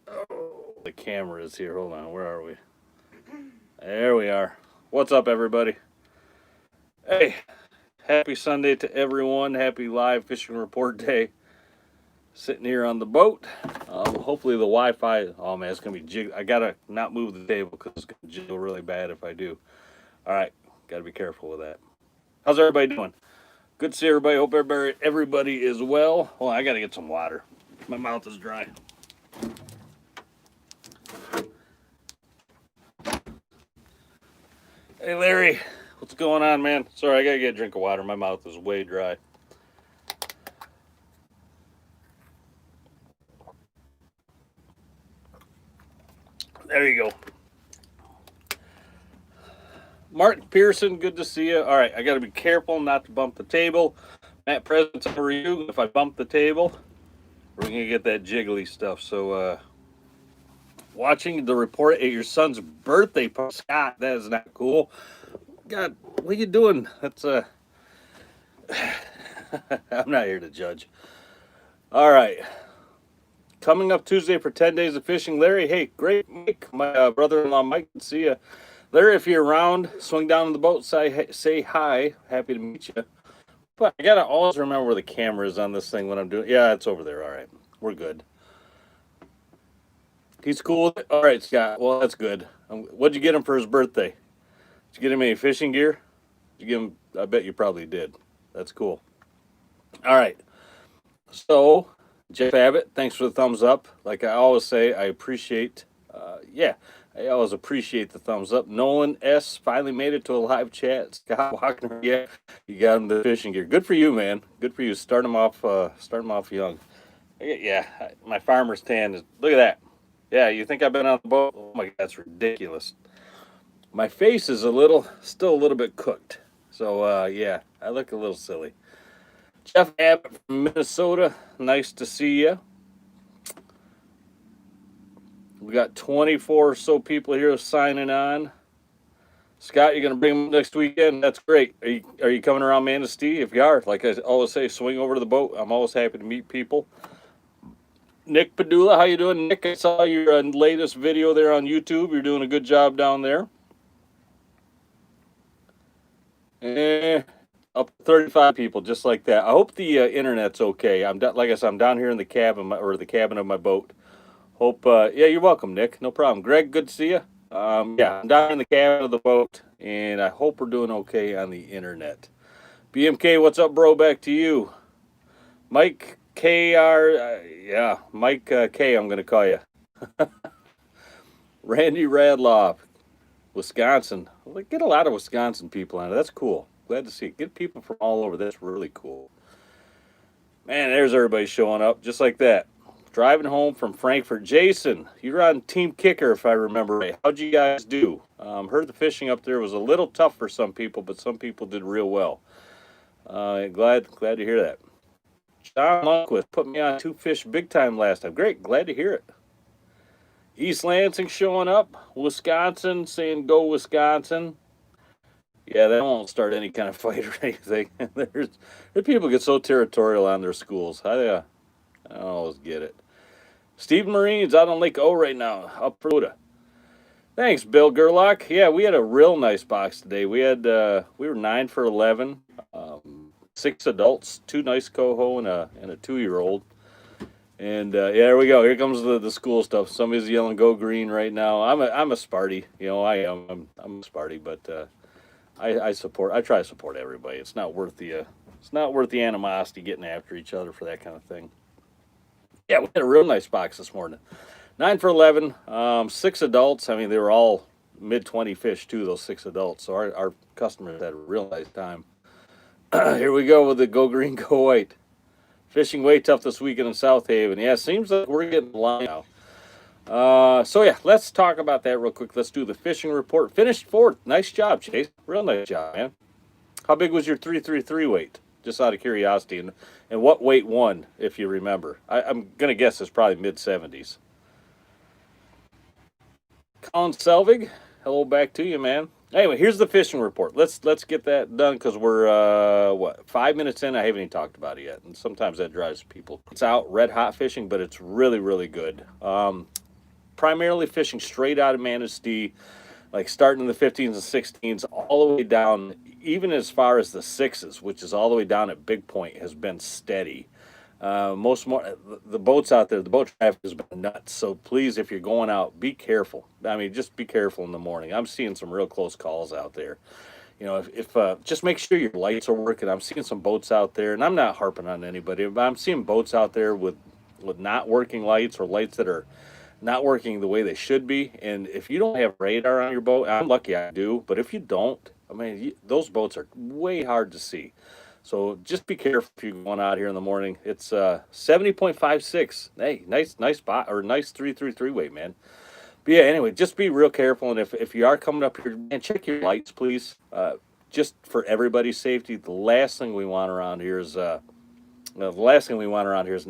The camera is here. Hold on. Where are we? There we are. What's up, everybody? Hey, happy Sunday to everyone. Happy live fishing report day. Sitting here on the boat. Hopefully the Wi-Fi. Oh man, it's gonna be jig. I gotta not move the table because it's gonna jiggle really bad if I do. All right, gotta be careful with that. How's everybody doing? Good to see everybody. Hope everybody is well. Well, I gotta get some water. My mouth is dry. Hey Larry, what's going on, man? Sorry, I gotta get a drink of water. My mouth is way dry. There you go. Mark Pearson, good to see you. All right, I gotta be careful not to bump the table. Matt Presence over you. If I bump the table, we're gonna get that jiggly stuff. So, watching the report at your son's birthday party, Scott, that is not cool. God, what are you doing? That's I'm not here to judge. All right. Coming up Tuesday for 10 days of fishing. Larry, hey, great, Mike, my brother-in-law, Mike, good to see you. Larry, if you're around, swing down on the boat, say hi. Happy to meet you. But I gotta always remember where the camera is on this thing when I'm doing. Yeah, it's over there. All right, we're good. He's cool with it. All right, Scott. Well, that's good. What'd you get him for his birthday? Did you get him any fishing gear? Did you give him? I bet you probably did. That's cool. All right. So, Jeff Abbott, thanks for the thumbs up. Like I always say, I appreciate. Yeah, I always appreciate the thumbs up. Nolan S finally made it to a live chat. Scott Wagner, yeah, you got him the fishing gear. Good for you, man. Good for you. Start him off young. Yeah, my farmer's tan is. Look at that. Yeah, you think I've been on the boat? Oh my God, that's ridiculous. My face is still a little bit cooked. So yeah, I look a little silly. Jeff Abbott from Minnesota, nice to see you. We got 24 or so people here signing on. Scott, you're gonna bring them next weekend. That's great. Are you coming around Manistee? If you are, like I always say, swing over to the boat. I'm always happy to meet people. Nick Padula, how you doing, Nick? I saw your latest video there on YouTube. You're doing a good job down there. Eh, up to 35 people, just like that. I hope the internet's okay. Like I said, I'm down here in the cabin or the cabin of my boat. Hope. Yeah, you're welcome, Nick. No problem. Greg, good to see you. Yeah, I'm down in the cabin of the boat, and I hope we're doing okay on the internet. BMK, what's up, bro? Back to you. Mike KR, yeah, Mike K, I'm going to call you. Randy Radloff, Wisconsin. We get a lot of Wisconsin people on it. That's cool. Glad to see it. Get people from all over. That's really cool. Man, there's everybody showing up just like that. Driving home from Frankfurt. Jason, you're on Team Kicker, if I remember right. How'd you guys do? Heard the fishing up there was a little tough for some people, but some people did real well. Glad to hear that. John Lundquist put me on two fish big time last time. Great, glad to hear it. East Lansing showing up. Wisconsin saying go Wisconsin. Yeah, that won't start any kind of fight or anything. There's people get so territorial on their schools. I don't always get it. Steve Marine's out on Lake O right now, up for Florida. Thanks, Bill Gerlach. Yeah, we had a real nice box today. We were 9 for 11, 6 adults, 2 nice coho and a 2-year-old. And yeah, there we go. Here comes the school stuff. Somebody's yelling "Go Green" right now. I'm a Sparty. You know, I am. I'm a Sparty, but I support. I try to support everybody. It's not worth the animosity getting after each other for that kind of thing. Yeah, we had a real nice box this morning. 9 for 11, 6 adults. I mean, they were all mid-20 fish too. Those 6 adults. So our customers had a real nice time. Here we go with the Go Green, Go White. Fishing way tough this weekend in South Haven. Yeah, seems like we're getting the line now. So yeah, let's talk about that real quick. Let's do the fishing report. Finished 4th. Nice job, Chase. Real nice job, man. How big was your 333 weight? Just out of curiosity, and what weight won, if you remember? I'm gonna guess it's probably mid-70s. Colin Selvig, hello back to you, man. Anyway, here's the fishing report. Let's get that done because we're 5 minutes in. I haven't even talked about it yet, and sometimes that drives people. It's out red hot fishing, but it's really good. primarily fishing straight out of Manistee, like starting in the 15s and 16s, all the way down, even as far as the 6s, which is all the way down at Big Point, has been steady. The boats out there, the boat traffic has been nuts. So please, if you're going out, be careful. I mean, just be careful in the morning. I'm seeing some real close calls out there. You know, if just make sure your lights are working. I'm seeing some boats out there, and I'm not harping on anybody, but I'm seeing boats out there with not working lights, or lights that are not working the way they should be. And if you don't have radar on your boat, I'm lucky I do, but if you don't, I mean, those boats are way hard to see. So just be careful if you're going out here in the morning. It's 70.56. Hey, nice spot, or nice 333 weight, man. But yeah, anyway, just be real careful. And if you are coming up here, man, check your lights, please. Just for everybody's safety, the last thing we want around here is an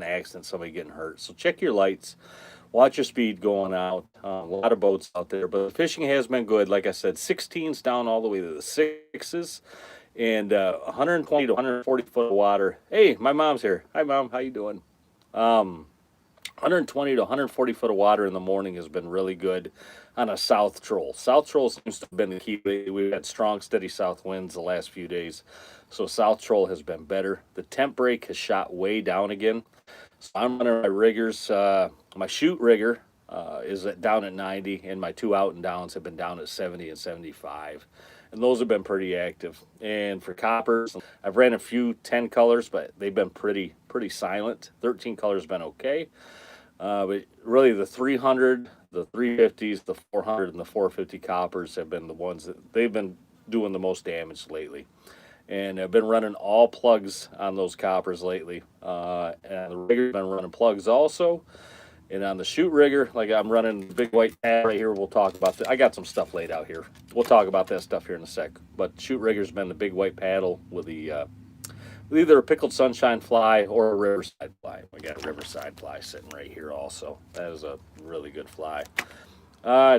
accident, somebody getting hurt. So check your lights, watch your speed going out. A lot of boats out there, but the fishing has been good. Like I said, 16s down all the way to the 6s, and 120 to 140 foot of water. Hey, my mom's here. Hi, Mom. How you doing? 120 to 140 foot of water in the morning has been really good on a south troll. South troll seems to have been the key. We've had strong, steady south winds the last few days, so south troll has been better. The temp break has shot way down again. So I'm running my riggers. My shoot rigger is down at 90, and my 2 out and downs have been down at 70 and 75. And those have been pretty active. And for coppers, I've ran a few 10 colors, but they've been pretty silent. 13 colors been okay. But really the 300, the 350s, the 400, and the 450 coppers have been the ones that they've been doing the most damage lately. And I've been running all plugs on those coppers lately. And the rigger's been running plugs also. And on the shoot rigger, like I'm running the big white pad right here. We'll talk about that. I got some stuff laid out here. We'll talk about that stuff here in a sec. But shoot rigger's been the big white paddle with with either a pickled sunshine fly or a riverside fly. We got a riverside fly sitting right here also. That is a really good fly.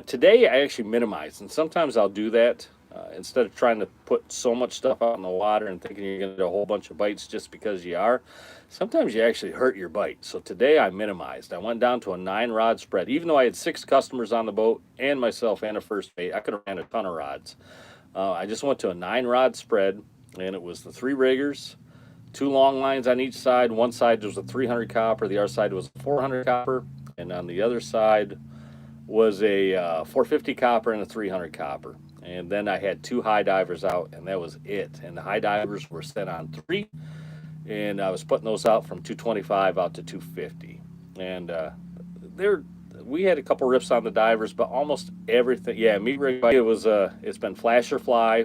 Today I actually minimized, and sometimes I'll do that. Instead of trying to put so much stuff out in the water and thinking you're going to get a whole bunch of bites just because you are, sometimes you actually hurt your bite. So today I minimized. I went down to a 9-rod spread. Even though I had 6 customers on the boat and myself and a first mate, I could have ran a ton of rods. I just went to a 9-rod spread, and it was the 3 riggers, 2 long lines on each side. One side was a 300 copper, the other side was a 400 copper, and on the other side was a 450 copper and a 300 copper. And then I had 2 high divers out, and that was it. And the high divers were set on 3, and I was putting those out from 225 out to 250. And we had a couple rips on the divers, but almost everything, yeah, meat rig, it's been flasher fly,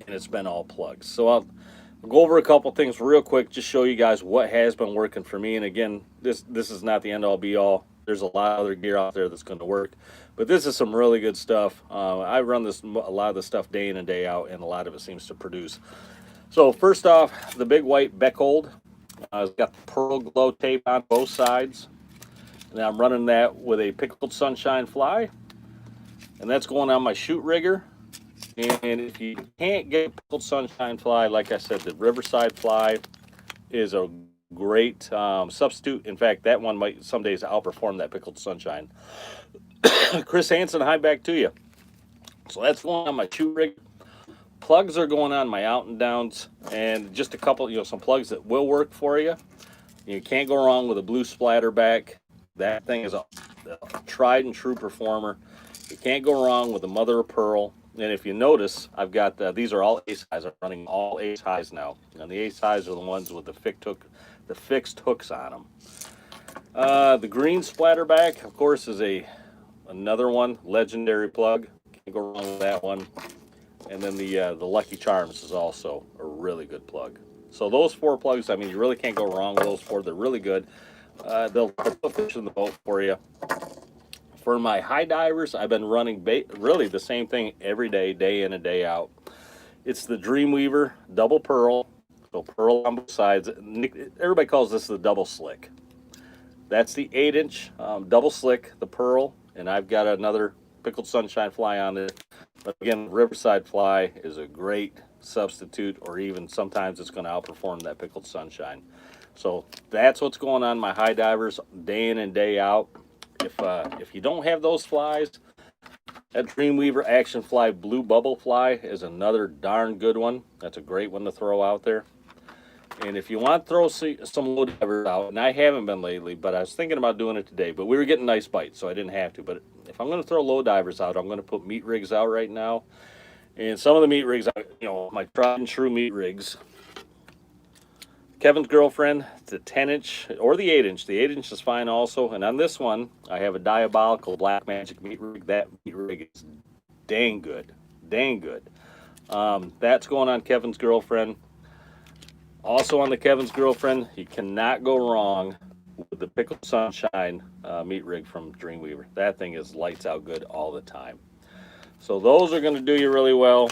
and it's been all plugs. So I'll go over a couple things real quick, just show you guys what has been working for me. And again, this is not the end all be all. There's a lot of other gear out there that's going to work, but this is some really good stuff. I run a lot of the stuff day in and day out, and a lot of it seems to produce. So first off, the big white Beckold. It's got the pearl glow tape on both sides, and I'm running that with a pickled sunshine fly, and that's going on my shoot rigger. And if you can't get a pickled sunshine fly, like I said, the Riverside fly is a great substitute. In fact, that one might some days outperform that pickled sunshine. Chris Hansen, hi back to you. So that's going on my shoot rig. Plugs are going on my out and downs, and just a couple, some plugs that will work for you. You can't go wrong with a blue splatterback. That thing is a tried and true performer. You can't go wrong with a mother of pearl. And if you notice, I've got these are all ace highs. I'm running all ace highs now, and the ace highs are the ones with the fixed hooks on them. The green splatterback, of course, is another one, legendary plug. Can't go wrong with that one. And then the Lucky Charms is also a really good plug. So those 4 plugs, I mean, you really can't go wrong with those 4. They're really good. They'll put fish in the boat for you. For my high divers, I've been running really the same thing every day, day in and day out. It's the Dreamweaver double pearl, so pearl on both sides. Everybody calls this the double slick. That's the 8-inch double slick, the pearl, and I've got another pickled sunshine fly on it. But again, Riverside fly is a great substitute, or even sometimes it's going to outperform that pickled sunshine. So that's what's going on my high divers day in and day out. if you don't have those flies, that Dreamweaver Action Fly Blue Bubble Fly is another darn good one. That's a great one to throw out there. And if you want to throw some low divers out, and I haven't been lately, but I was thinking about doing it today, but we were getting nice bites, so I didn't have to. But if I'm going to throw low divers out, I'm going to put meat rigs out right now. And some of the meat rigs, my tried and true meat rigs. Kevin's Girlfriend, the 10-inch or the 8-inch. The 8-inch is fine also. And on this one, I have a Diabolical Black Magic meat rig. That meat rig is dang good. Dang good. That's going on Kevin's Girlfriend. Also on the Kevin's Girlfriend, you cannot go wrong with the Pickled Sunshine meat rig from Dreamweaver. That thing is lights out good all the time. So those are going to do you really well.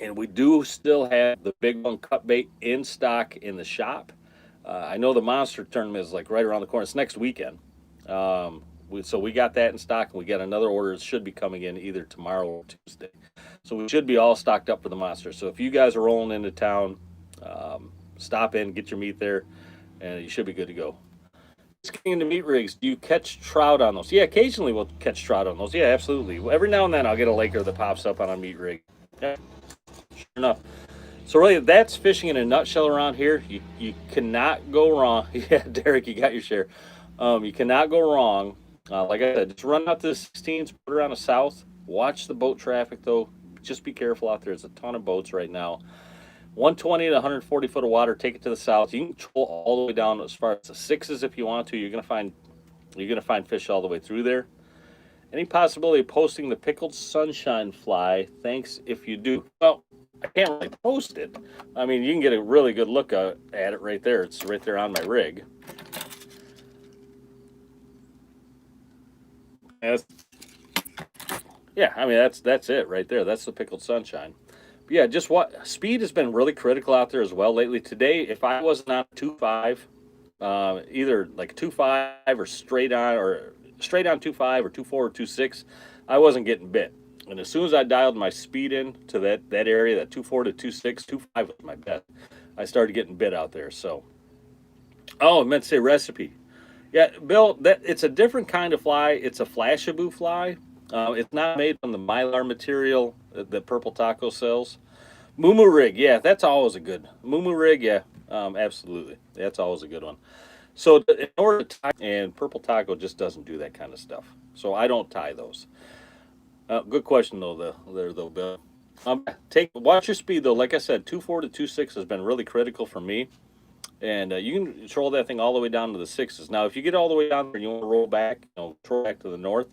And we do still have the Big One cut bait in stock in the shop. I know the Monster Tournament is like right around the corner. It's next weekend. So we got that in stock, and we got another order that should be coming in either tomorrow or Tuesday. So we should be all stocked up for the Monster. So if you guys are rolling into town, stop in, get your meat there, and you should be good to go. Getting into meat rigs, do you catch trout on those? Yeah, occasionally we'll catch trout on those. Yeah, absolutely. Every now and then I'll get a laker that pops up on a meat rig. Yeah, sure enough. So really, that's fishing in a nutshell around here. You cannot go wrong. Yeah, Derek, you got your share. You cannot go wrong. Like I said, just run out to the 16s, put her on the south. Watch the boat traffic, though. Just be careful out there. There's a ton of boats right now. 120 to 140 foot of water, take it to the south. You can troll all the way down as far as the 6s if you want to. You're gonna find fish all the way through there. Any possibility of posting the Pickled Sunshine Fly? Thanks if you do. Well, I can't really post it. I mean, you can get a really good look at it right there. It's right there on my rig. Yeah, I mean that's it right there. That's the Pickled Sunshine. But yeah, just what speed has been really critical out there as well lately. Today, if I wasn't on 2.5, either like 2.5 or straight on 2.5 or 2.4 or 2.6, I wasn't getting bit. And as soon as I dialed my speed in to that area, that 2.4 to 2.6, 2.5 was my best. I started getting bit out there. So, oh, I meant to say recipe. Yeah, Bill, it's a different kind of fly. It's a Flashabou fly. It's not made from the mylar material that Purple Taco sells. Moo rig, yeah, that's always a good. Moo rig, yeah, absolutely, that's always a good one. So in order to tie, and Purple Taco just doesn't do that kind of stuff. So I don't tie those. Good question though, Bill. Watch your speed though. Like I said, 2.4 to 2.6 has been really critical for me. And you can control that thing all the way down to the 6s. Now, if you get all the way down there and you want to roll back, roll back to the north,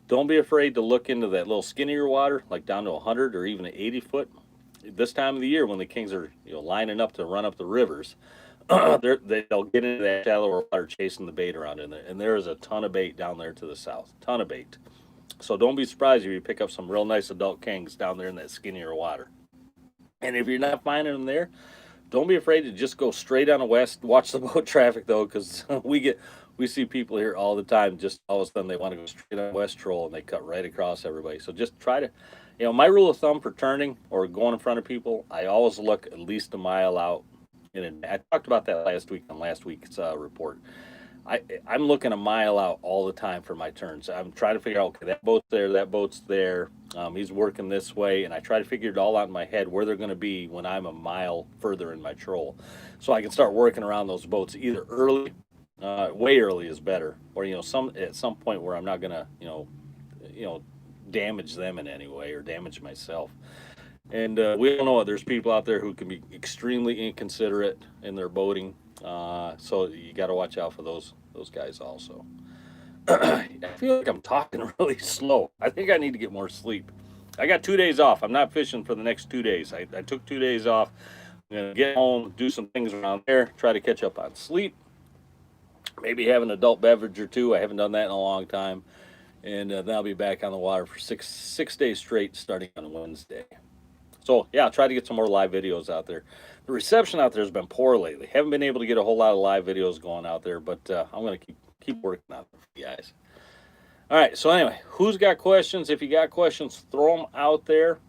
don't be afraid to look into that little skinnier water, like down to 100 or even 80 foot. This time of the year, when the kings are lining up to run up the rivers, they'll get into that shallower water chasing the bait around in there. And there is a ton of bait down there to the south, ton of bait. So don't be surprised if you pick up some real nice adult kings down there in that skinnier water. And if you're not finding them there, don't be afraid to just go straight on the west. Watch the boat traffic though, because we see people here all the time. Just all of a sudden they want to go straight on West Troll and they cut right across everybody. So just try to, my rule of thumb for turning or going in front of people, I always look at least a mile out. I talked about that last week on last week's report. I'm looking a mile out all the time for my turns. I'm trying to figure out, okay, that boat's there. He's working this way, and I try to figure it all out in my head where they're going to be when I'm a mile further in my troll, so I can start working around those boats either early, way early is better, or at some point where I'm not going to damage them in any way or damage myself. And we all know there's people out there who can be extremely inconsiderate in their boating. So you got to watch out for those guys also. I feel like I'm talking really slow. I think I need to get more sleep. I got 2 days off. I'm not fishing for the next 2 days. I took 2 days off. I'm going to get home, do some things around there, try to catch up on sleep. Maybe have an adult beverage or two. I haven't done that in a long time. And then I'll be back on the water for six days straight starting on Wednesday. So, yeah, I'll try to get some more live videos out there. The reception out there has been poor lately. Haven't been able to get a whole lot of live videos going out there, but I'm going to keep working on it for you guys. All right, so anyway, who's got questions? If you got questions, throw them out there.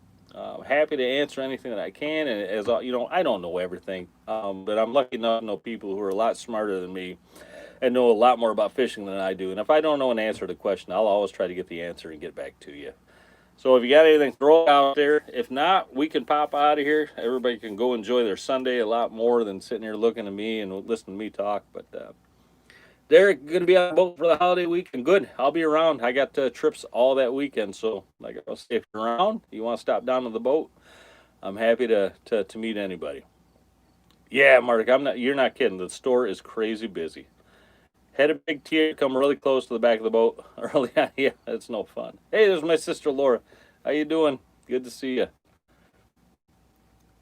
Happy to answer anything that I can. And as I don't know everything, but I'm lucky enough to know people who are a lot smarter than me and know a lot more about fishing than I do. And if I don't know an answer to the question, I'll always try to get the answer and get back to you. So if you got anything, throw it out there. If not, we can pop out of here. Everybody can go enjoy their Sunday a lot more than sitting here looking at me and listening to me talk. But Derek, going to be on the boat for the holiday weekend. Good. I'll be around. I got trips all that weekend. So like I was saying, if you're around, you want to stop down to the boat, I'm happy to meet anybody. Yeah, Mark, I'm not. You're not kidding. The store is crazy busy. Had a big tear come really close to the back of the boat early on. Yeah, it's no fun. Hey, there's my sister Laura. How you doing? Good to see you.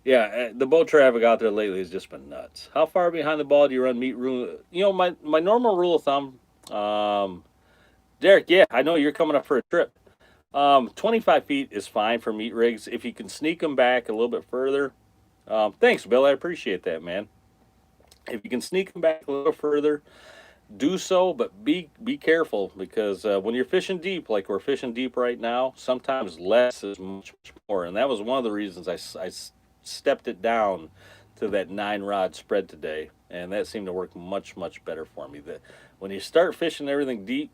Yeah, the boat traffic out there lately has just been nuts. How far behind the ball do you run meat room? You know, my normal rule of thumb, Derek. Yeah, I know you're coming up for a trip. 25 feet is fine for meat rigs. If you can sneak them back a little bit further, thanks, Bill. I appreciate that, man. If you can sneak them back a little further, do so, but be careful because when you're fishing deep, like we're fishing deep right now, sometimes less is much more, and that was one of the reasons I stepped it down to that 9 rod spread today, and that seemed to work much better for me. That when you start fishing everything deep,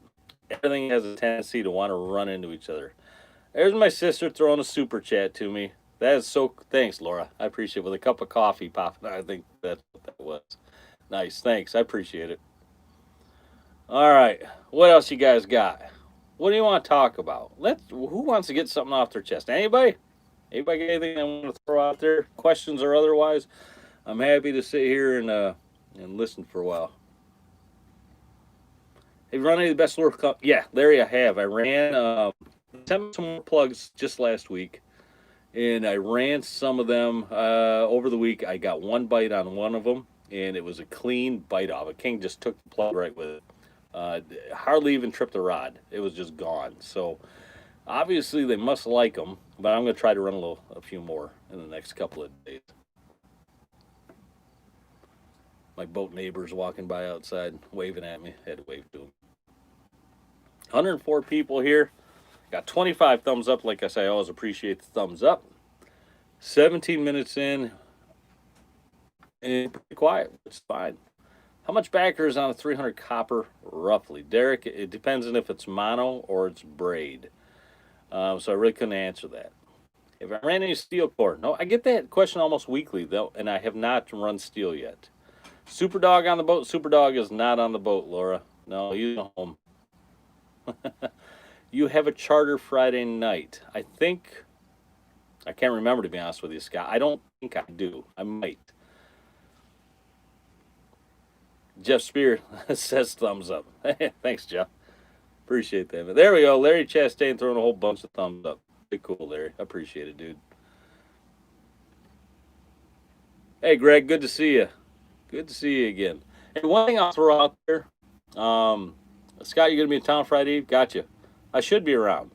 everything has a tendency to want to run into each other. There's my sister throwing a super chat to me. That is so. Thanks, Laura. I appreciate it. With a cup of coffee popping. I think that's what that was. Nice. Thanks. I appreciate it. All right. What else you guys got? What do you want to talk about? Who wants to get something off their chest? Anybody? Anybody got anything they want to throw out there? Questions or otherwise? I'm happy to sit here and listen for a while. Have you run any of the best lure? Yeah, Larry, I have. I ran some more plugs just last week, and I ran some of them over the week. I got one bite on one of them, and it was a clean bite off. A king just took the plug right with it. Hardly even tripped the rod. It was just gone. So obviously they must like them, but I'm going to try to run a few more in the next couple of days. My boat neighbor's walking by outside, waving at me. I had to wave to him. 104 people here. Got 25 thumbs up. Like I say, I always appreciate the thumbs up. 17 minutes in, and pretty quiet. It's fine. How much backer is on a 300 copper, roughly? Derek, it depends on if it's mono or it's braid. So I really couldn't answer that. If I ran any steel core, no, I get that question almost weekly, though, and I have not run steel yet. Super Dog on the boat? Super Dog is not on the boat, Laura. No, he's home. You have a charter Friday night. I can't remember, to be honest with you, Scott. I don't think I do. I might. Jeff Spear says thumbs up. Thanks, Jeff. Appreciate that. But there we go. Larry Chastain throwing a whole bunch of thumbs up. Pretty cool, Larry. Appreciate it, dude. Hey, Greg. Good to see you. Good to see you again. Hey, one thing I'll throw out there. Scott, you're going to be in town Friday Eve? Gotcha. I should be around.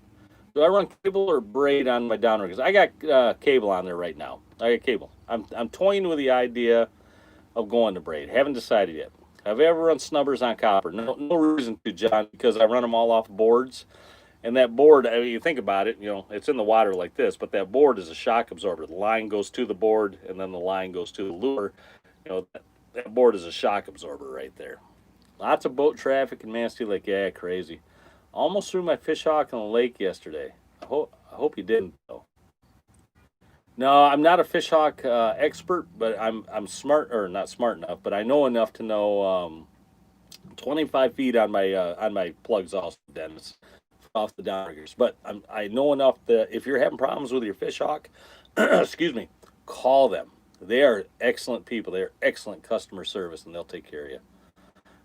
Do I run cable or braid on my downriggers? I got cable on there right now. I got cable. I'm toying with the idea of going to braid. Haven't decided yet. Have I ever run snubbers on copper? No reason to, John, because I run them all off boards. And that board, I mean, you think about it, it's in the water like this, but that board is a shock absorber. The line goes to the board, and then the line goes to the lure. That board is a shock absorber right there. Lots of boat traffic in Manistee Lake. Yeah, crazy. Almost threw my fish hawk in the lake yesterday. I hope you didn't, though. No, I'm not a fish hawk expert, but I'm smart, or not smart enough, but I know enough to know 25 feet on my plugs also, Dennis, off the downriggers. But I know enough that if you're having problems with your fish hawk, excuse me, call them. They are excellent people. They are excellent customer service, and they'll take care of you.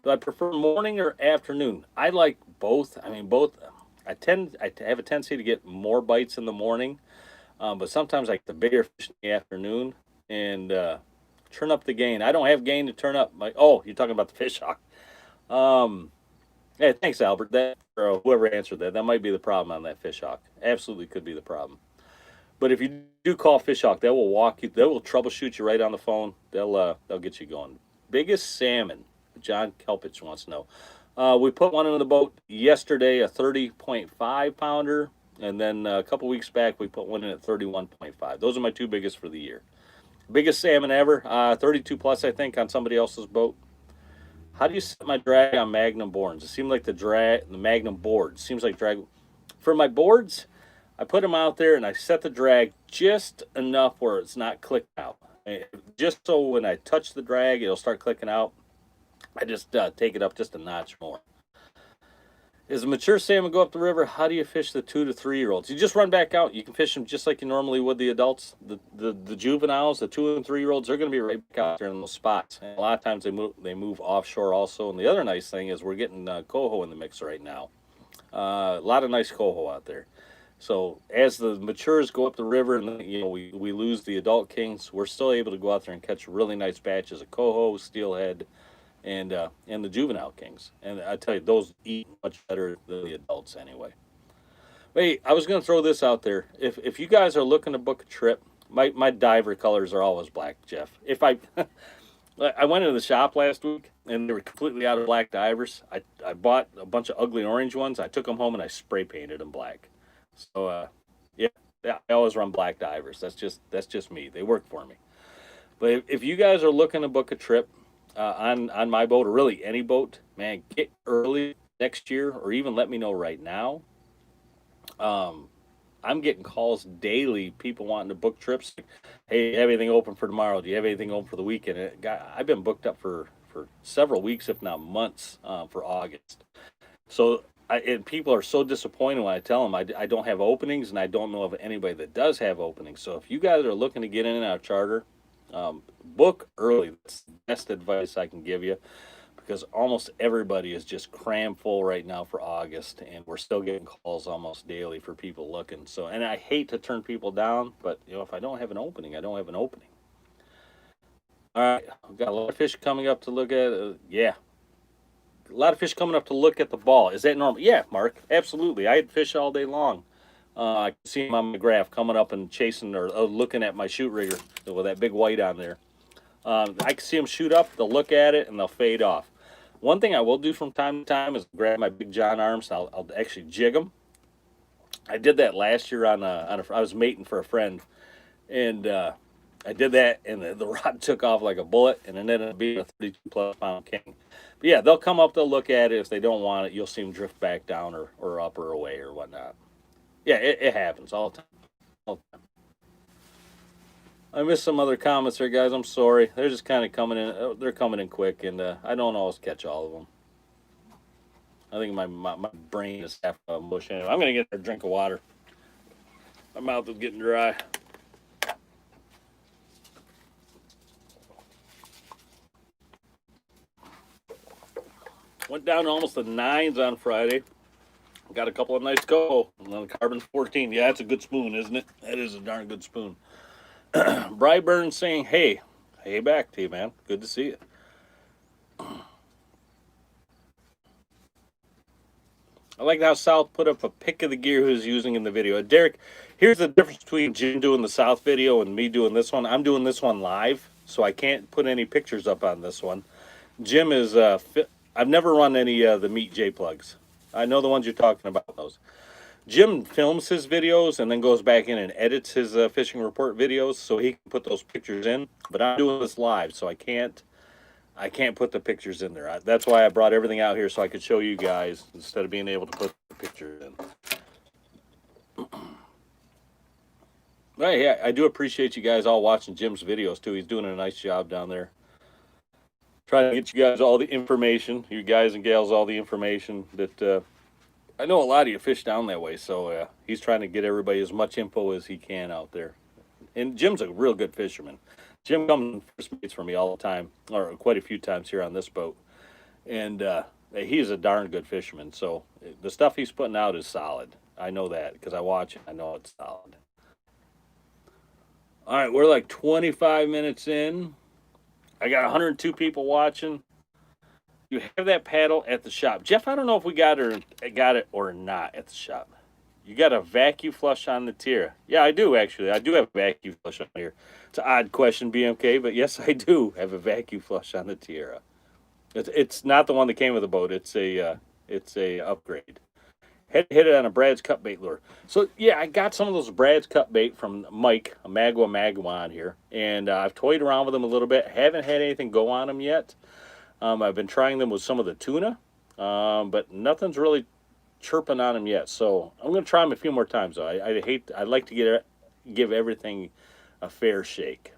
Do I prefer morning or afternoon? I like both. I mean, both. I have a tendency to get more bites in the morning. But sometimes I get the bigger fish in the afternoon and turn up the gain. I don't have gain to turn up. You're talking about the fish hawk. Hey, thanks, Albert. That or whoever answered that. That might be the problem on that fish hawk. Absolutely could be the problem. But if you do call fish hawk, they will walk you. They will troubleshoot you right on the phone. They'll get you going. Biggest salmon. John Kelpich wants to know. We put one in the boat yesterday, a 30.5 pounder. And then a couple weeks back, we put one in at 31.5. Those are my two biggest for the year. Biggest salmon ever, 32 plus, I think, on somebody else's boat. How do you set my drag on Magnum boards? It seems like the Magnum board seems like drag. For my boards, I put them out there and I set the drag just enough where it's not clicking out. Just so when I touch the drag, it'll start clicking out. I just take it up just a notch more. As a mature salmon go up the river, how do you fish the 2 to 3 year olds? You just run back out. You can fish them just like you normally would the adults. The juveniles, the 2 and 3 year olds, they're going to be right back out there in those spots. And a lot of times they move offshore also. And the other nice thing is we're getting coho in the mix right now. A lot of nice coho out there. So as the matures go up the river and we lose the adult kings, we're still able to go out there and catch really nice batches of coho, steelhead, and the juvenile kings. And I tell you, those eat much better than the adults anyway. Hey, I was going to throw this out there. If you guys are looking to book a trip, my diver colors are always black, Jeff. If I I went into the shop last week and they were completely out of black divers. I bought a bunch of ugly orange ones. I took them home and I spray painted them black. So yeah, I always run black divers. That's just me. They work for me. But if you guys are looking to book a trip on my boat or really any boat, man, get early next year or even let me know right now. I'm getting calls daily, people wanting to book trips. Hey, you have anything open for tomorrow? Do you have anything open for the weekend? I've been booked up for several weeks, if not months, for August. So and people are so disappointed when I tell them I don't have openings, and I don't know of anybody that does have openings. So if you guys are looking to get in and out of charter, book early. That's the best advice I can give you because almost everybody is just cram full right now for August, and we're still getting calls almost daily for people looking. So, and I hate to turn people down, but if I don't have an opening, I don't have an opening. All right, I've got a lot of fish coming up to look at. Yeah, a lot of fish coming up to look at the ball. Is that normal? Yeah, Mark, absolutely. I had fish all day long. I can see them on my graph coming up and chasing or looking at my shoot rigger with that big white on there. I can see them shoot up, they'll look at it, and they'll fade off. One thing I will do from time to time is grab my big John arms. I'll actually jig them. I did that last year I was mating for a friend, and I did that, and the rod took off like a bullet, and it ended up being a 32-plus-pound king. But yeah, they'll come up, they'll look at it. If they don't want it, you'll see them drift back down or up or away or whatnot. Yeah, it happens all the time. All the time. I missed some other comments there, guys. I'm sorry. They're just kind of coming in. They're coming in quick, and I don't always catch all of them. I think my brain is half mush anyway. I'm going to get a drink of water. My mouth is getting dry. Went down to almost the 9s on Friday. Got a couple of nice coho. And then Carbon 14. Yeah, that's a good spoon, isn't it? That is a darn good spoon. Bryburn saying, hey back to you, man. Good to see you. I like how South put up a pic of the gear he was using in the video. Derek, here's the difference between Jim doing the South video and me doing this one. I'm doing this one live, so I can't put any pictures up on this one. Jim is, I've never run any of the Meat J plugs. I know the ones you're talking about, those. Jim films his videos and then goes back in and edits his fishing report videos so he can put those pictures in. But I'm doing this live, so I can't put the pictures in there. That's why I brought everything out here so I could show you guys instead of being able to put the pictures in. Right, yeah, I do appreciate you guys all watching Jim's videos too. He's doing a nice job down there. Trying to get you guys all the information, you guys and gals, all the information that I know a lot of you fish down that way, so he's trying to get everybody as much info as he can out there. And Jim's a real good fisherman. Jim comes and first mates for me all the time, or quite a few times here on this boat. And he's a darn good fisherman, so the stuff he's putting out is solid. I know that because I watch it. I know it's solid. All right, we're like 25 minutes in. I got 102 people watching. You have that paddle at the shop. Jeff, I don't know if we got it or not at the shop. You got a vacuum flush on the Tiara. Yeah, I do, actually. I do have a vacuum flush on here. It's an odd question, BMK, but yes, I do have a vacuum flush on the Tiara. It's not the one that came with the boat. It's a upgrade. Hit it on a Brad's cut bait lure. So, yeah, I got some of those Brad's cut bait from Mike, a Magua on here, and I've toyed around with them a little bit. Haven't had anything go on them yet. I've been trying them with some of the tuna, but nothing's really chirping on them yet. So I'm going to try them a few more times. Though I'd like to give everything a fair shake.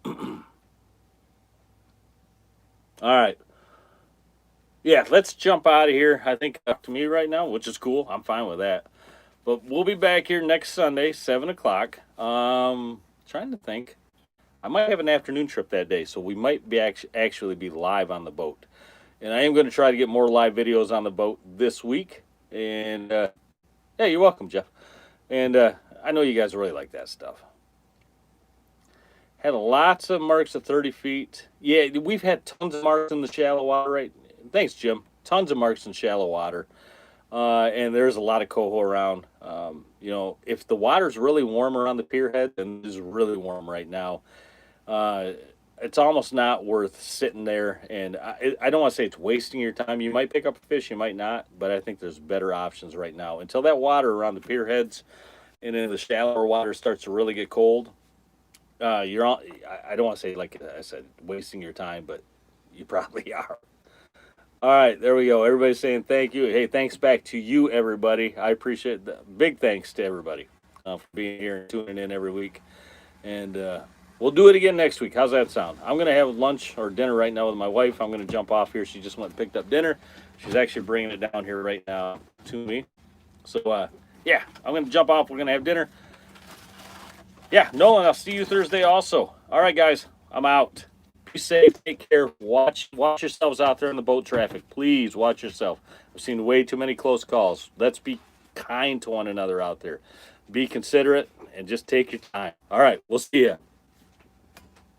All right. Yeah, let's jump out of here. I think up to me right now, which is cool. I'm fine with that. But we'll be back here next Sunday, 7 o'clock. Trying to think. I might have an afternoon trip that day, so we might be actually be live on the boat. And I am going to try to get more live videos on the boat this week. And, yeah, you're welcome, Jeff. And I know you guys really like that stuff. Had lots of marks of 30 feet. Yeah, we've had tons of marks in the shallow water, right? Thanks, Jim. Tons of marks in shallow water. And there's a lot of coho around. You know, if the water's really warm around the pier head, and it is really warm right now, it's almost not worth sitting there. And I don't want to say it's wasting your time. You might pick up a fish, you might not, but I think there's better options right now. Until that water around the pier heads and then the shallower water starts to really get cold, you're on. I don't want to say, like I said, wasting your time, but you probably are. All right, there we go. Everybody's saying thank you. Hey, thanks back to you, everybody. I appreciate the big thanks to everybody for being here and tuning in every week. And we'll do it again next week. How's that sound? I'm going to have lunch or dinner right now with my wife. I'm going to jump off here. She just went and picked up dinner. She's actually bringing it down here right now to me. So, yeah, I'm going to jump off. We're going to have dinner. Yeah, Nolan, I'll see you Thursday also. All right, guys, I'm out. Be safe. Take care. Watch yourselves out there in the boat traffic. Please watch yourself. I've seen way too many close calls. Let's be kind to one another out there. Be considerate and just take your time. All right, we'll see you.